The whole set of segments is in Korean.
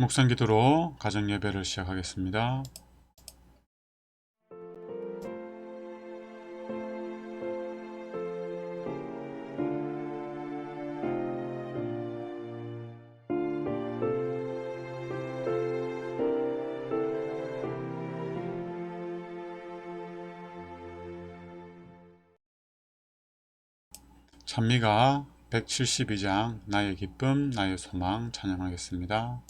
묵상 기도로 가정 예배를 시작하겠습니다. 찬미가 172장 나의 기쁨 나의 소망 찬양하겠습니다.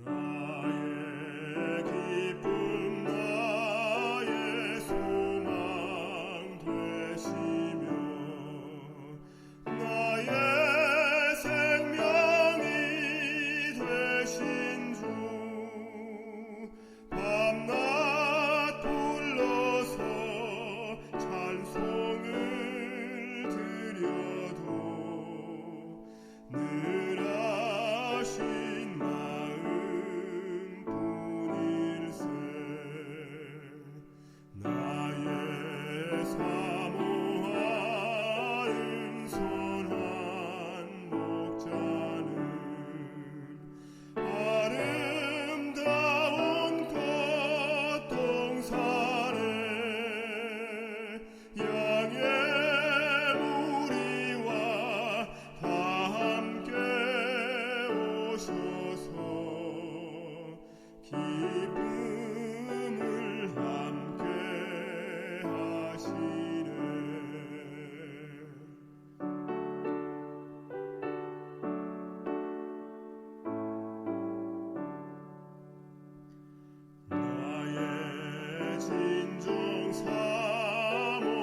나의 기쁨 나의 소망 되시며 나의 생명이 되신 주 밤낮 불러서 찬송을 드려도 늘 하신 마음뿐일세 나의 사모하는 선한 목자는 아름다운 꽃동산에 양의 무리와 다 함께 오셔서 기쁨을 함께 하시네 나의 진정 사모하는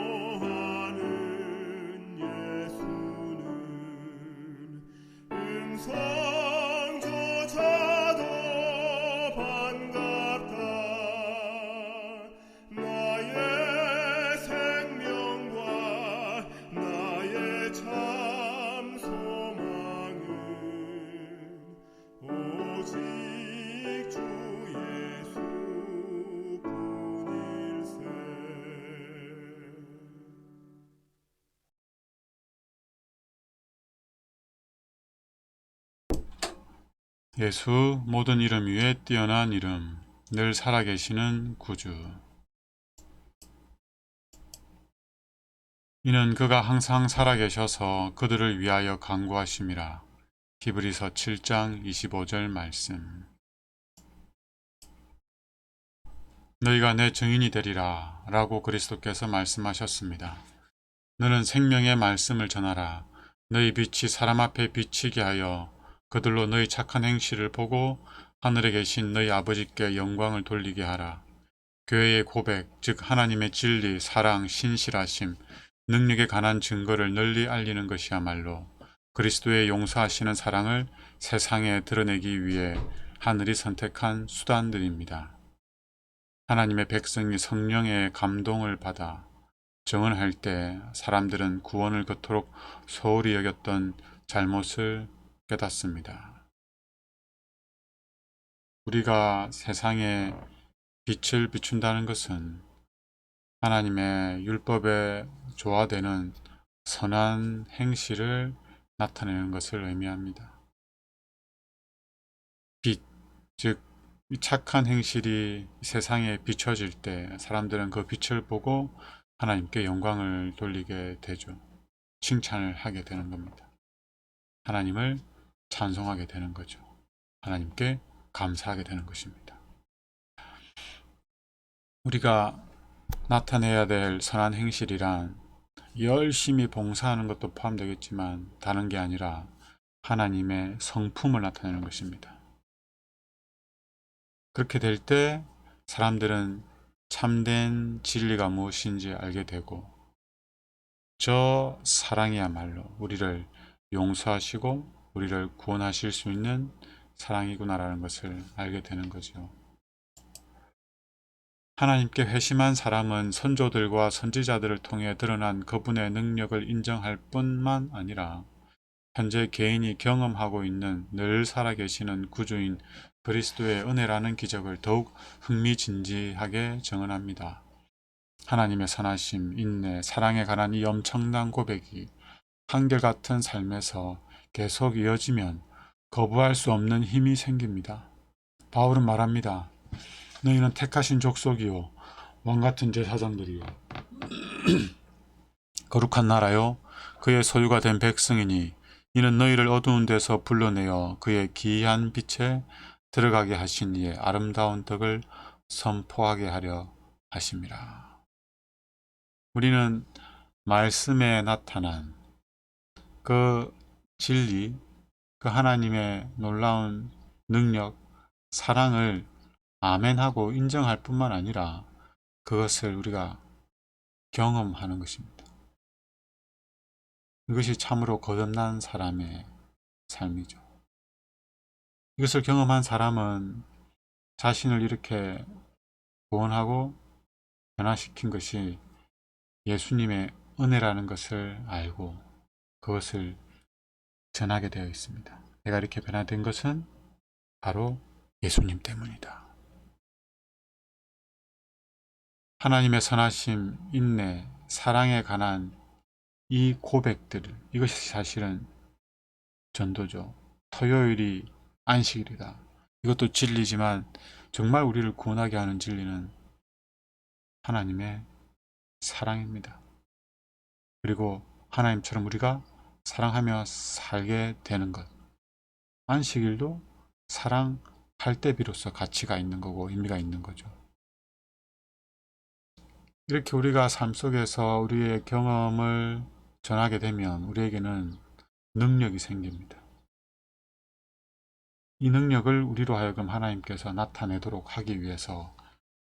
예수는 음성조차도 반갑다 나의 생명과 나의 참 소망은 오직 주 예수뿐일세 예수 모든 이름 위에 뛰어난 이름 늘 살아계시는 구주 이는 그가 항상 살아계셔서 그들을 위하여 간구하심이라. 히브리서 7장 25절 말씀 너희가 내 증인이 되리라 라고 그리스도께서 말씀하셨습니다. 너는 생명의 말씀을 전하라. 너희 빛이 사람 앞에 비치게 하여 그들로 너희 착한 행실을 보고 하늘에 계신 너희 아버지께 영광을 돌리게 하라. 교회의 고백, 즉 하나님의 진리, 사랑, 신실하심, 능력에 관한 증거를 널리 알리는 것이야말로 그리스도의 용서하시는 사랑을 세상에 드러내기 위해 하늘이 선택한 수단들입니다. 하나님의 백성이 성령의 감동을 받아 정언할 때 사람들은 구원을 그토록 소홀히 여겼던 잘못을 깨닫습니다. 우리가 세상에 빛을 비춘다는 것은 하나님의 율법에 조화되는 선한 행실을 나타내는 것을 의미합니다. 빛, 즉 착한 행실이 세상에 비춰질 때 사람들은 그 빛을 보고 하나님께 영광을 돌리게 되죠. 칭찬을 하게 되는 겁니다. 하나님을 찬송하게 되는 거죠. 하나님께 감사하게 되는 것입니다. 우리가 나타내야 될 선한 행실이란 열심히 봉사하는 것도 포함되겠지만 다른 게 아니라 하나님의 성품을 나타내는 것입니다. 그렇게 될 때 사람들은 참된 진리가 무엇인지 알게 되고 저 사랑이야말로 우리를 용서하시고 우리를 구원하실 수 있는 사랑이구나라는 것을 알게 되는 거죠. 하나님께 회심한 사람은 선조들과 선지자들을 통해 드러난 그분의 능력을 인정할 뿐만 아니라 현재 개인이 경험하고 있는 늘 살아계시는 구주인 그리스도의 은혜라는 기적을 더욱 흥미진진하게 증언합니다. 하나님의 선하심, 인내, 사랑에 관한 이 엄청난 고백이 한결같은 삶에서 계속 이어지면 거부할 수 없는 힘이 생깁니다. 바울은 말합니다. 너희는 택하신 족속이요 왕같은 제사장들이요 거룩한 나라요 그의 소유가 된 백성이니 이는 너희를 어두운 데서 불러내어 그의 기이한 빛에 들어가게 하신 이의 아름다운 덕을 선포하게 하려 하심이라. 우리는 말씀에 나타난 그 진리, 그 하나님의 놀라운 능력, 사랑을 아멘하고 인정할 뿐만 아니라 그것을 우리가 경험하는 것입니다. 이것이 참으로 거듭난 사람의 삶이죠. 이것을 경험한 사람은 자신을 이렇게 구원하고 변화시킨 것이 예수님의 은혜라는 것을 알고 그것을 전하게 되어 있습니다. 내가 이렇게 변화된 것은 바로 예수님 때문이다. 하나님의 선하심, 인내, 사랑에 관한 이 고백들, 이것이 사실은 전도죠. 토요일이 안식일이다. 이것도 진리지만 정말 우리를 구원하게 하는 진리는 하나님의 사랑입니다. 그리고 하나님처럼 우리가 사랑하며 살게 되는 것. 안식일도 사랑할 때 비로소 가치가 있는 거고 의미가 있는 거죠. 이렇게 우리가 삶 속에서 우리의 경험을 전하게 되면 우리에게는 능력이 생깁니다. 이 능력을 우리로 하여금 하나님께서 나타내도록 하기 위해서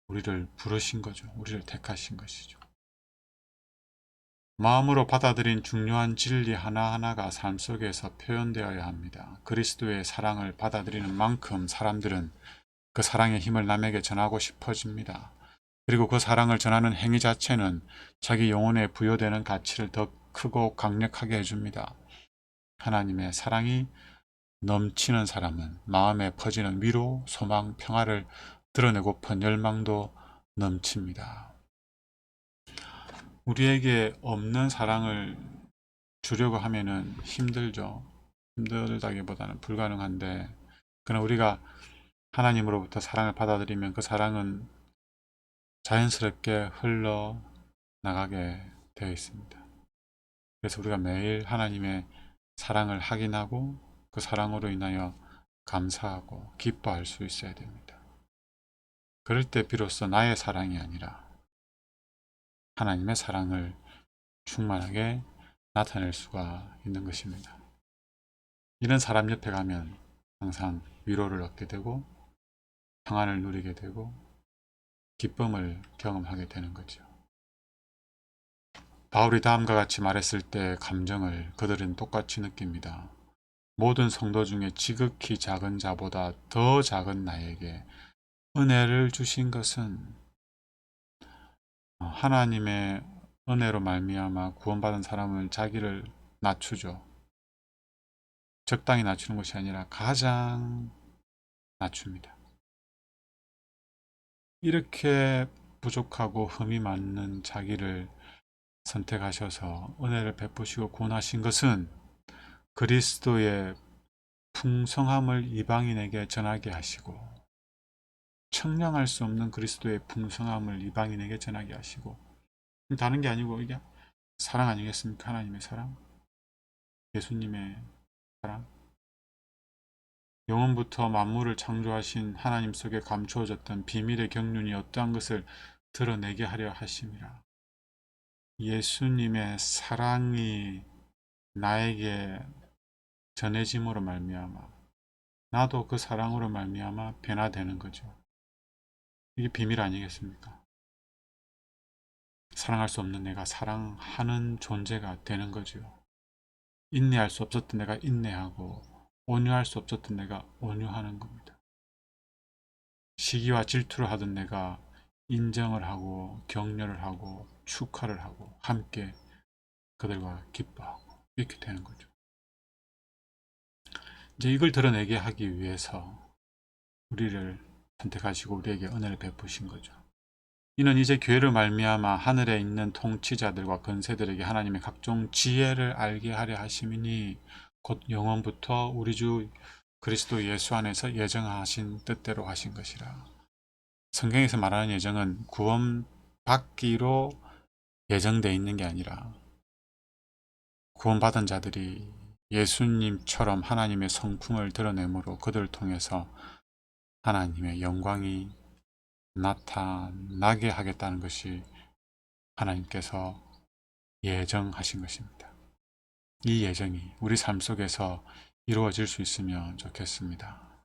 우리를 부르신 거죠. 우리를 택하신 것이죠. 마음으로 받아들인 중요한 진리 하나하나가 삶 속에서 표현되어야 합니다. 그리스도의 사랑을 받아들이는 만큼 사람들은 그 사랑의 힘을 남에게 전하고 싶어집니다. 그리고 그 사랑을 전하는 행위 자체는 자기 영혼에 부여되는 가치를 더 크고 강력하게 해줍니다. 하나님의 사랑이 넘치는 사람은 마음에 퍼지는 위로, 소망, 평화를 드러내고픈 열망도 넘칩니다. 우리에게 없는 사랑을 주려고 하면은 힘들죠. 힘들다기보다는 불가능한데, 그러나 우리가 하나님으로부터 사랑을 받아들이면 그 사랑은 자연스럽게 흘러나가게 되어 있습니다. 그래서 우리가 매일 하나님의 사랑을 확인하고 그 사랑으로 인하여 감사하고 기뻐할 수 있어야 됩니다. 그럴 때 비로소 나의 사랑이 아니라 하나님의 사랑을 충만하게 나타낼 수가 있는 것입니다. 이런 사람 옆에 가면 항상 위로를 얻게 되고 평안을 누리게 되고 기쁨을 경험하게 되는 거죠. 바울이 다음과 같이 말했을 때 감정을 그들은 똑같이 느낍니다. 모든 성도 중에 지극히 작은 자보다 더 작은 나에게 은혜를 주신 것은 하나님의 은혜로 말미암아 구원받은 사람은 자기를 낮추죠. 적당히 낮추는 것이 아니라 가장 낮춥니다. 이렇게 부족하고 흠이 많는 자기를 선택하셔서 은혜를 베푸시고 구원하신 것은 그리스도의 풍성함을 이방인에게 전하게 하시고 청량할 수 없는 그리스도의 풍성함을 이방인에게 전하게 하시고 다른 게 아니고 이게 사랑 아니겠습니까? 하나님의 사랑, 예수님의 사랑, 영원부터 만물을 창조하신 하나님 속에 감추어졌던 비밀의 경륜이 어떠한 것을 드러내게 하려 하심이라. 예수님의 사랑이 나에게 전해짐으로 말미암아 나도 그 사랑으로 말미암아 변화되는 거죠. 이게 비밀 아니겠습니까? 사랑할 수 없는 내가 사랑하는 존재가 되는 거죠. 인내할 수 없었던 내가 인내하고 온유할 수 없었던 내가 온유하는 겁니다. 시기와 질투를 하던 내가 인정을 하고 격려를 하고 축하를 하고 함께 그들과 기뻐하고 이렇게 되는 거죠. 이제 이걸 드러내게 하기 위해서 우리를 선택하시고 우리에게 은혜를 베푸신 거죠. 이는 이제 교회를 말미암아 하늘에 있는 통치자들과 권세들에게 하나님의 각종 지혜를 알게 하려 하심이니 곧 영원부터 우리 주 그리스도 예수 안에서 예정하신 뜻대로 하신 것이라. 성경에서 말하는 예정은 구원받기로 예정되어 있는 게 아니라 구원받은 자들이 예수님처럼 하나님의 성품을 드러내므로 그들을 통해서 하나님의 영광이 나타나게 하겠다는 것이 하나님께서 예정하신 것입니다. 이 예정이 우리 삶 속에서 이루어질 수 있으면 좋겠습니다.